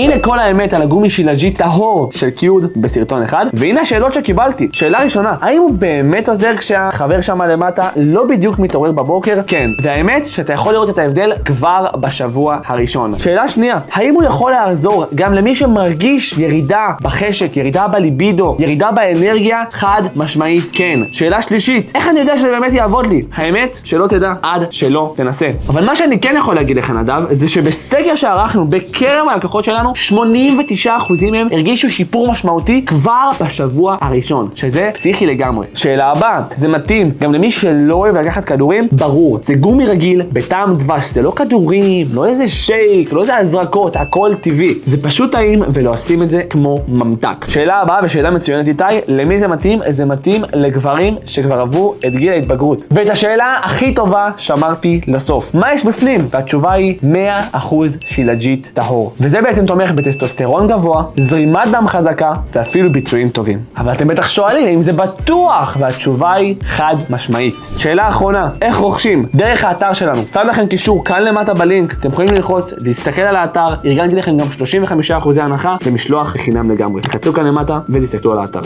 הנה כל האמת על הגומי שילאג'י טהור של קיוד בסרטון אחד, והנה השאלות שקיבלתי. שאלה ראשונה, האם הוא באמת עוזר כשהחבר שם למטה לא בדיוק מתעורר בבוקר? כן, והאמת שאתה יכול לראות את ההבדל כבר בשבוע הראשון. שאלה שנייה, האם הוא יכול לעזור גם למי שמרגיש ירידה בחשק, ירידה בליבידו, ירידה באנרגיה? חד משמעית כן. שאלה שלישית, איך אני יודע שזה באמת יעבוד לי? האמת שלא תדע עד שלא תנסה. אבל מה שאני כן יכול להגיד לך נדב, זה שבסקר שערכנו בקרב הלקוחות שלנו, 89% מהם הרגישו שיפור משמעותי כבר בשבוע הראשון, שזה פסיכי לגמרי. שאלה הבאה, זה מתאים גם למי שלא אוהב לקחת כדורים? ברור, זה גומי רגיל בטעם דבש, זה לא כדורים, לא איזה שייק, לא איזה הזרקות, הכל טבעי. זה פשוט טעים ולא עושים את זה כמו ממתק. שאלה הבאה ושאלה מצוינת איתי, למי זה מתאים? זה מתאים לגברים שכבר עברו את גיל ההתבגרות. ואת השאלה הכי טובה שמרתי לסוף. מה יש בפנים? והתשובה היא 100% שילאג'ית טהור. וזה בעצם תומך בטסטוסטרון גבוה, זרימת דם חזקה ואפילו ביצועים טובים. אבל אתם בטח שואלים אם זה בטוח, והתשובה היא חד משמעית. שאלה אחרונה, איך רוכשים? דרך האתר שלנו. שם לכם קישור כאן למטה בלינק, אתם יכולים ללחוץ, להסתכל על האתר, ארגנתי לכם גם 35% הנחה ומשלוח בחינם לגמרי. תחצו כאן למטה ותסתכלו על האתר.